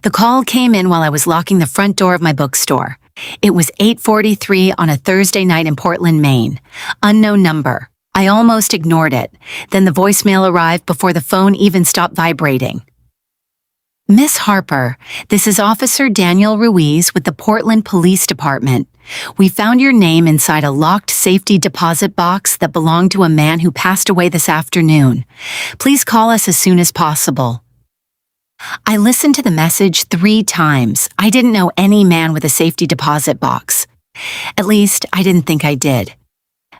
The call came in while I was locking the front door of my bookstore. It was 8:43 on a Thursday night in Portland, Maine. Unknown number. I almost ignored it. Then the voicemail arrived before the phone even stopped vibrating. Miss Harper, this is Officer Daniel Ruiz with the Portland Police Department. We found your name inside a locked safety deposit box that belonged to a man who passed away this afternoon. Please call us as soon as possible. I listened to the message 3 times. I didn't know any man with a safety deposit box. At least, I didn't think I did.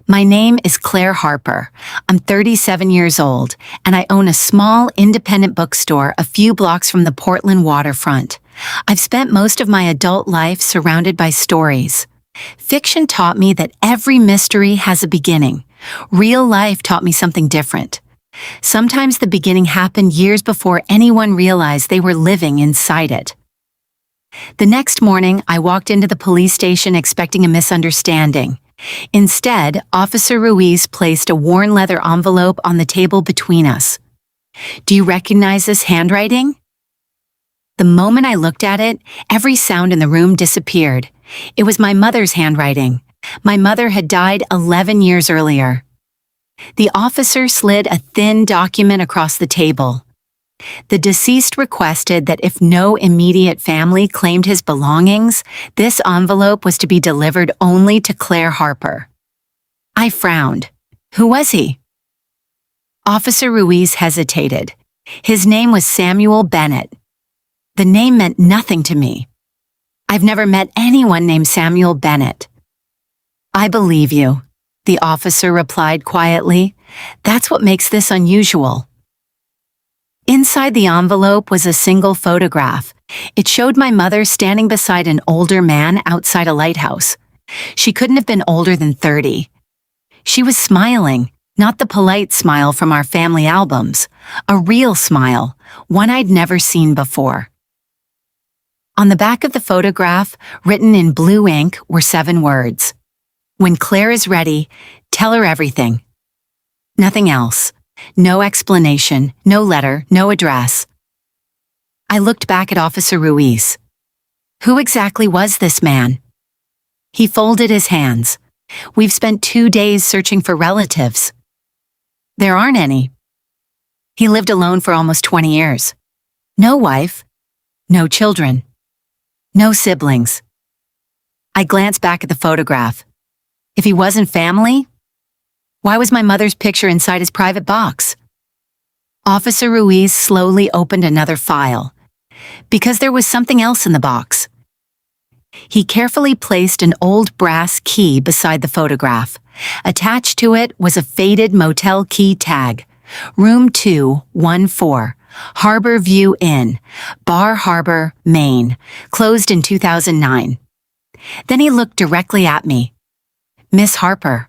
My name is Claire Harper. I'm 37 years old, and I own a small, independent bookstore a few blocks from the Portland waterfront. I've spent most of my adult life surrounded by stories. Fiction taught me that every mystery has a beginning. Real life taught me something different. Sometimes the beginning happened years before anyone realized they were living inside it. The next morning, I walked into the police station expecting a misunderstanding. Instead, Officer Ruiz placed a worn leather envelope on the table between us. Do you recognize this handwriting? The moment I looked at it, every sound in the room disappeared. It was my mother's handwriting. My mother had died 11 years earlier. The officer slid a thin document across the table. The deceased requested that if no immediate family claimed his belongings, this envelope was to be delivered only to Claire Harper. I frowned. Who was he? Officer Ruiz hesitated. His name was Samuel Bennett. The name meant nothing to me. I've never met anyone named Samuel Bennett. I believe you, the officer replied quietly. That's what makes this unusual. Inside the envelope was a single photograph. It showed my mother standing beside an older man outside a lighthouse. She couldn't have been older than 30. She was smiling, not the polite smile from our family albums, a real smile, one I'd never seen before. On the back of the photograph, written in blue ink, were 7 words. When Claire is ready, tell her everything. Nothing else. No explanation, no letter, no address. I looked back at Officer Ruiz. Who exactly was this man? He folded his hands. We've spent 2 days searching for relatives. There aren't any. He lived alone for almost 20 years. No wife, no children, no siblings. I glanced back at the photograph. If he wasn't family, why was my mother's picture inside his private box? Officer Ruiz slowly opened another file. Because there was something else in the box. He carefully placed an old brass key beside the photograph. Attached to it was a faded motel key tag. Room 214, Harbor View Inn, Bar Harbor, Maine. Closed in 2009. Then he looked directly at me. Miss Harper.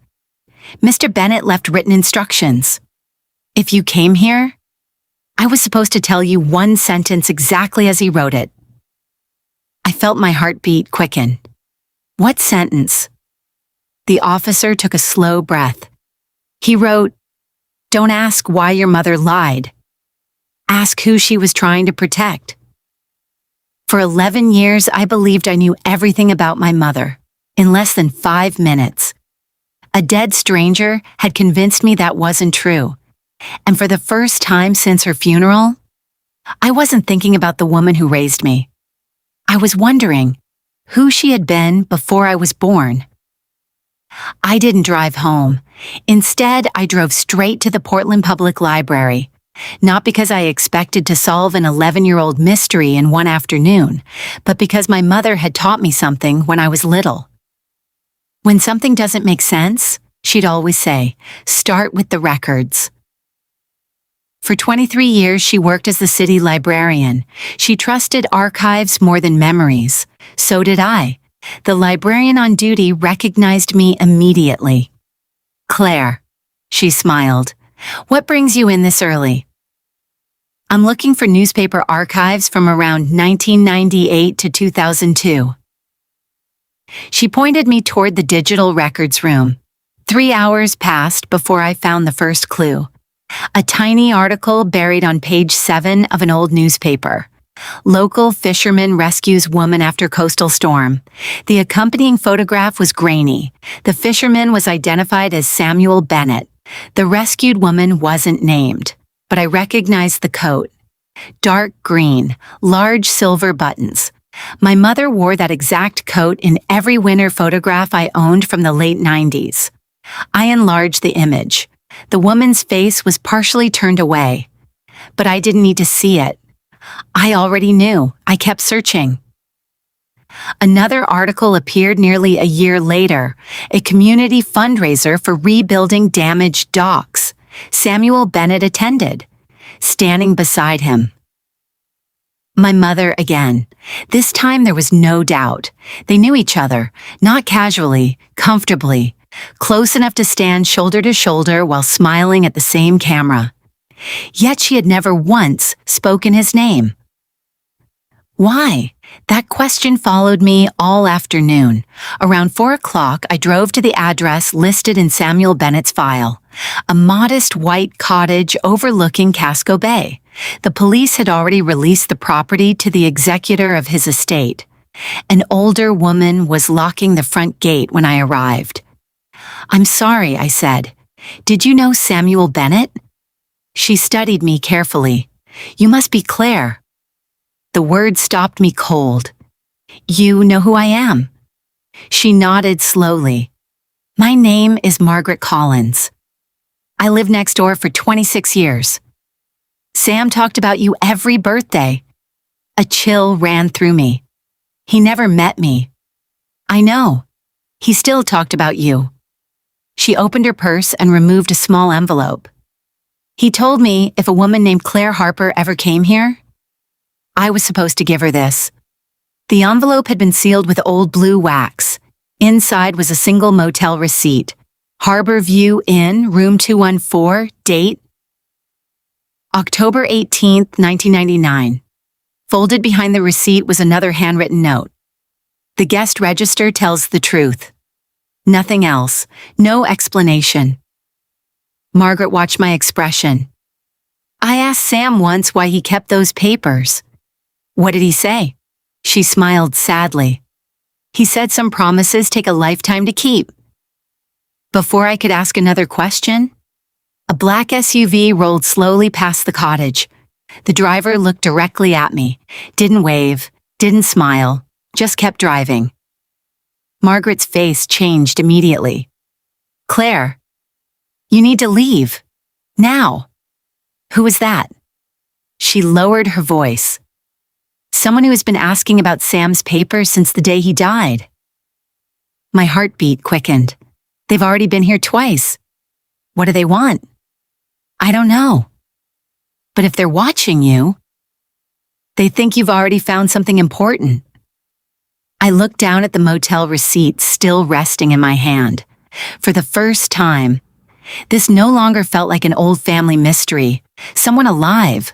Mr. Bennett left written instructions. If you came here, I was supposed to tell you one sentence exactly as he wrote it. I felt my heartbeat quicken. What sentence? The officer took a slow breath. He wrote, "Don't ask why your mother lied. Ask who she was trying to protect." For 11 years, I believed I knew everything about my mother. In less than 5 minutes. A dead stranger had convinced me that wasn't true. And for the first time since her funeral, I wasn't thinking about the woman who raised me. I was wondering who she had been before I was born. I didn't drive home. Instead, I drove straight to the Portland Public Library. Not because I expected to solve an 11-year-old mystery in one afternoon, but because my mother had taught me something when I was little. When something doesn't make sense, she'd always say, start with the records. For 23 years, she worked as the city librarian. She trusted archives more than memories. So did I. The librarian on duty recognized me immediately. Claire, she smiled. What brings you in this early? I'm looking for newspaper archives from around 1998 to 2002. She pointed me toward the digital records room. 3 hours passed before I found the first clue. A tiny article buried on page 7 of an old newspaper. Local fisherman rescues woman after coastal storm. The accompanying photograph was grainy. The fisherman was identified as Samuel Bennett. The rescued woman wasn't named, but I recognized the coat. Dark green, large silver buttons. My mother wore that exact coat in every winter photograph I owned from the late 90s. I enlarged the image. The woman's face was partially turned away, but I didn't need to see it. I already knew. I kept searching. Another article appeared nearly a year later, a community fundraiser for rebuilding damaged docks. Samuel Bennett attended, standing beside him. My mother again. This time there was no doubt. They knew each other, not casually, comfortably, close enough to stand shoulder to shoulder while smiling at the same camera. Yet she had never once spoken his name. Why? That question followed me all afternoon. Around 4 o'clock, I drove to the address listed in Samuel Bennett's file, a modest white cottage overlooking Casco Bay. The police had already released the property to the executor of his estate. An older woman was locking the front gate when I arrived. "I'm sorry," I said. "Did you know Samuel Bennett?" She studied me carefully. "You must be Claire." The word stopped me cold. "You know who I am?" She nodded slowly. "My name is Margaret Collins. I lived next door for 26 years. Sam talked about you every birthday." A chill ran through me. "He never met me." "I know. He still talked about you." She opened her purse and removed a small envelope. "He told me if a woman named Claire Harper ever came here, I was supposed to give her this." The envelope had been sealed with old blue wax. Inside was a single motel receipt. Harbor View Inn, room 214, date October 18th, 1999. Folded behind the receipt was another handwritten note. "The guest register tells the truth." Nothing else. No explanation. Margaret watched my expression. "I asked Sam once why he kept those papers." "What did he say?" She smiled sadly. "He said some promises take a lifetime to keep." Before I could ask another question, a black SUV rolled slowly past the cottage. The driver looked directly at me, didn't wave, didn't smile, just kept driving. Margaret's face changed immediately. "Claire, you need to leave. Now." "Who was that?" She lowered her voice. "Someone who has been asking about Sam's papers since the day he died." My heartbeat quickened. "They've already been here twice. What do they want?" "I don't know." "But if they're watching you, they think you've already found something important." I looked down at the motel receipt still resting in my hand. For the first time, this no longer felt like an old family mystery. Someone alive,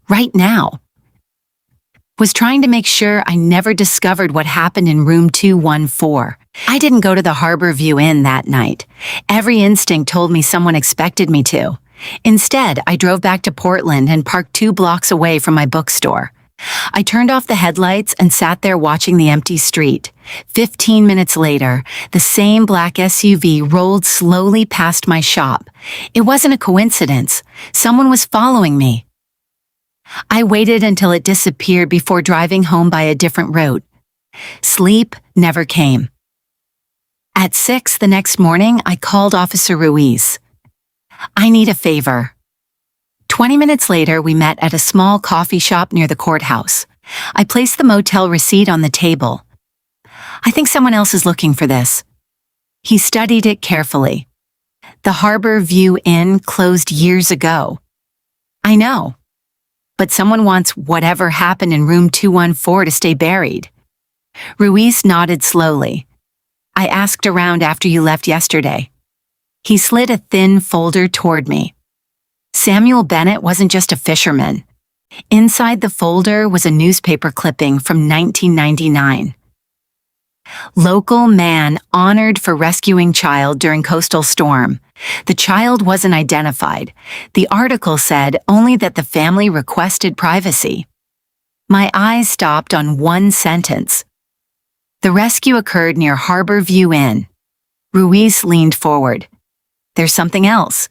right now, was trying to make sure I never discovered what happened in room 214. I didn't go to the Harbor View Inn that night. Every instinct told me someone expected me to. Instead, I drove back to Portland and parked 2 blocks away from my bookstore. I turned off the headlights and sat there watching the empty street. 15 minutes later, the same black SUV rolled slowly past my shop. It wasn't a coincidence. Someone was following me. I waited until it disappeared before driving home by a different route. Sleep never came. At 6 the next morning, I called Officer Ruiz. "I need a favor." 20 minutes later, we met at a small coffee shop near the courthouse. I placed the motel receipt on the table. "I think someone else is looking for this." He studied it carefully. "The Harbor View Inn closed years ago." "I know. But someone wants whatever happened in room 214 to stay buried." Ruiz nodded slowly. "I asked around after you left yesterday." He slid a thin folder toward me. Samuel Bennett wasn't just a fisherman. Inside the folder was a newspaper clipping from 1999. "Local man honored for rescuing child during coastal storm. The child wasn't identified. The article said only that the family requested privacy." My eyes stopped on one sentence. The rescue occurred near Harbor View Inn. Ruiz leaned forward. There's something else.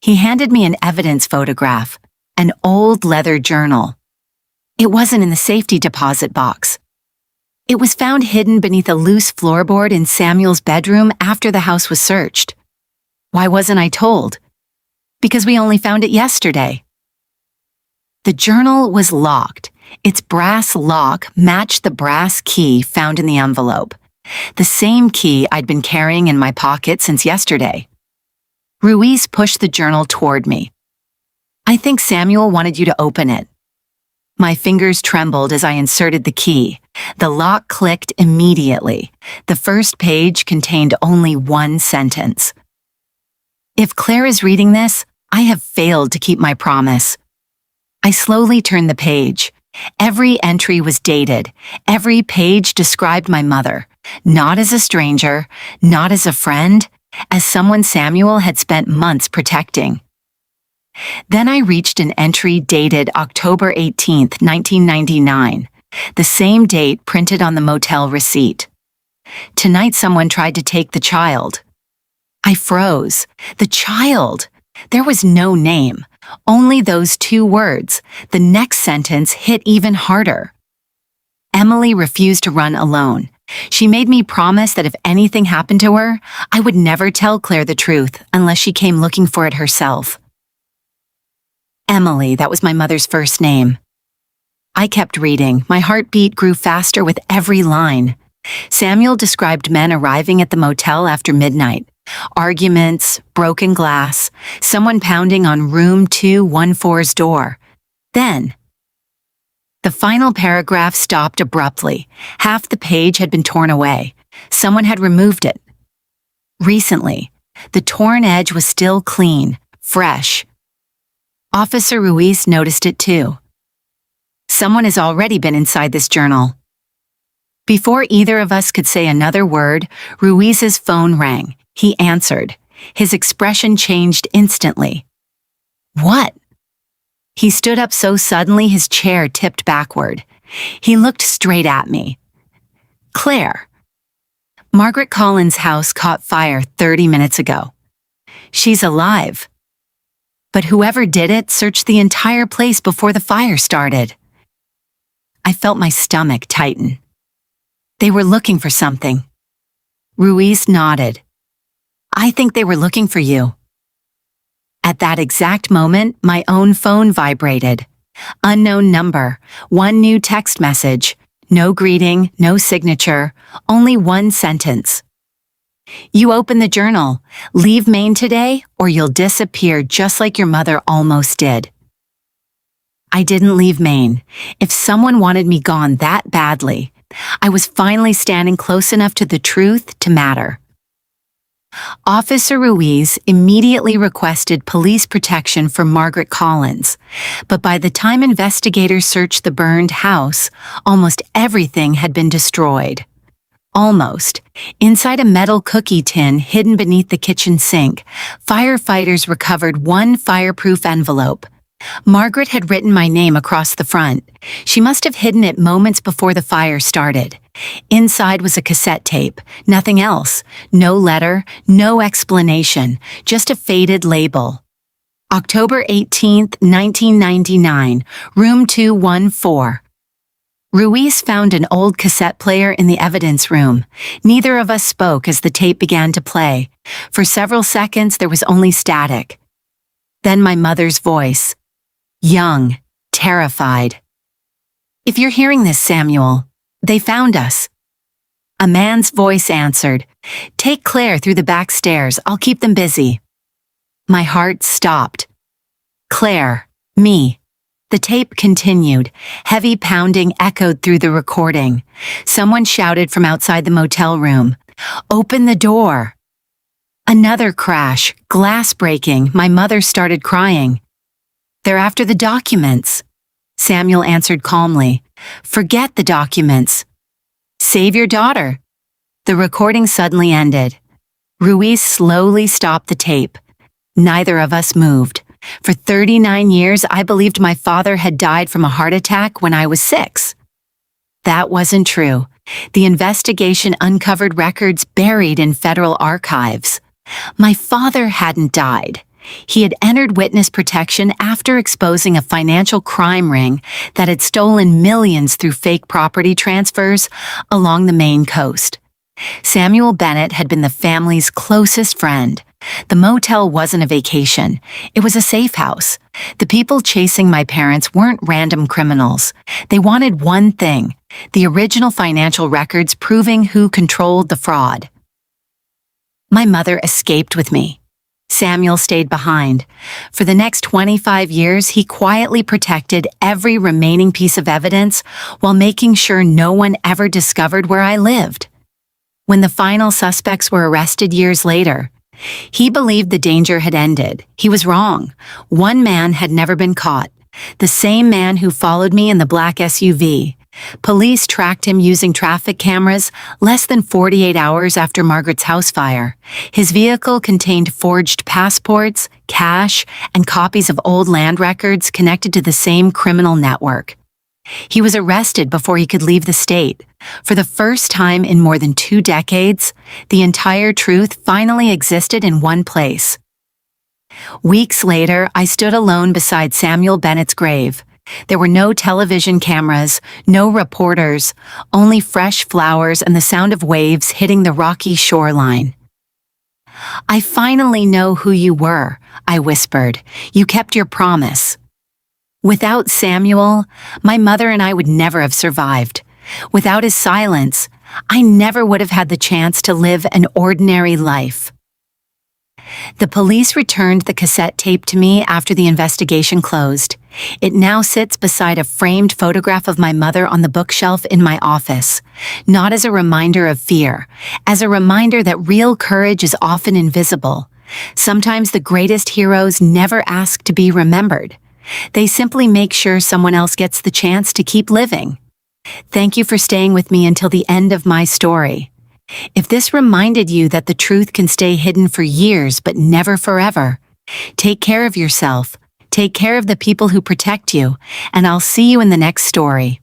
He handed me an evidence photograph, an old leather journal. It wasn't in the safety deposit box. It was found hidden beneath a loose floorboard in Samuel's bedroom after the house was searched. Why wasn't I told? Because we only found it yesterday. The journal was locked. Its brass lock matched the brass key found in the envelope, the same key I'd been carrying in my pocket since yesterday. Ruiz pushed the journal toward me. I think Samuel wanted you to open it. My fingers trembled as I inserted the key. The lock clicked immediately. The first page contained only one sentence. If Claire is reading this, I have failed to keep my promise. I slowly turned the page. Every entry was dated. Every page described my mother, not as a stranger, not as a friend, as someone Samuel had spent months protecting. Then I reached an entry dated October 18th, 1999, the same date printed on the motel receipt. Tonight someone tried to take the child. I froze. The child! There was no name, only those two words. The next sentence hit even harder. Emily refused to run alone. She made me promise that if anything happened to her, I would never tell Claire the truth unless she came looking for it herself. Emily, that was my mother's first name. I kept reading. My heartbeat grew faster with every line. Samuel described men arriving at the motel after midnight. Arguments, broken glass, someone pounding on room 214's door. Then, the final paragraph stopped abruptly. Half the page had been torn away. Someone had removed it. Recently, the torn edge was still clean, fresh. Officer Ruiz noticed it too. Someone has already been inside this journal. Before either of us could say another word, Ruiz's phone rang. He answered. His expression changed instantly. What? He stood up so suddenly his chair tipped backward. He looked straight at me. Claire. Margaret Collins' house caught fire 30 minutes ago. She's alive. But whoever did it searched the entire place before the fire started. I felt my stomach tighten. They were looking for something. Ruiz nodded. I think they were looking for you. At that exact moment, my own phone vibrated. Unknown number, one new text message, no greeting, no signature, only one sentence. You open the journal, leave Maine today, or you'll disappear just like your mother almost did. I didn't leave Maine. If someone wanted me gone that badly, I was finally standing close enough to the truth to matter. Officer Ruiz immediately requested police protection for Margaret Collins, but by the time investigators searched the burned house, almost everything had been destroyed. Almost. Inside a metal cookie tin hidden beneath the kitchen sink, firefighters recovered one fireproof envelope. Margaret had written my name across the front. She must have hidden it moments before the fire started. Inside was a cassette tape, nothing else. No letter, no explanation, just a faded label. October 18th, 1999, room 214. Ruiz found an old cassette player in the evidence room. Neither of us spoke as the tape began to play. For several seconds, there was only static. Then my mother's voice. Young, terrified. If you're hearing this, Samuel, they found us. A man's voice answered. Take Claire through the back stairs. I'll keep them busy. My heart stopped. Claire, me. The tape continued. Heavy pounding echoed through the recording. Someone shouted from outside the motel room. Open the door. Another crash, glass breaking. My mother started crying. They're after the documents. Samuel answered calmly. Forget the documents. Save your daughter. The recording suddenly ended. Ruiz slowly stopped the tape. Neither of us moved. For 39 years, I believed my father had died from a heart attack when I was 6. That wasn't true. The investigation uncovered records buried in federal archives. My father hadn't died. He had entered witness protection after exposing a financial crime ring that had stolen millions through fake property transfers along the Maine coast. Samuel Bennett had been the family's closest friend. The motel wasn't a vacation. It was a safe house. The people chasing my parents weren't random criminals. They wanted one thing: the original financial records proving who controlled the fraud. My mother escaped with me. Samuel stayed behind. For the next 25 years, he quietly protected every remaining piece of evidence while making sure no one ever discovered where I lived. When the final suspects were arrested years later, he believed the danger had ended. He was wrong. One man had never been caught. The same man who followed me in the black SUV. Police tracked him using traffic cameras less than 48 hours after Margaret's house fire. His vehicle contained forged passports, cash, and copies of old land records connected to the same criminal network. He was arrested before he could leave the state. For the first time in more than 2 decades, the entire truth finally existed in one place. Weeks later, I stood alone beside Samuel Bennett's grave. There were no television cameras, no reporters, only fresh flowers and the sound of waves hitting the rocky shoreline. "I finally know who you were," I whispered. "You kept your promise." Without Samuel, my mother and I would never have survived. Without his silence, I never would have had the chance to live an ordinary life. The police returned the cassette tape to me after the investigation closed. It now sits beside a framed photograph of my mother on the bookshelf in my office, not as a reminder of fear, as a reminder that real courage is often invisible. Sometimes the greatest heroes never ask to be remembered. They simply make sure someone else gets the chance to keep living. Thank you for staying with me until the end of my story. If this reminded you that the truth can stay hidden for years but never forever, take care of yourself, take care of the people who protect you, and I'll see you in the next story.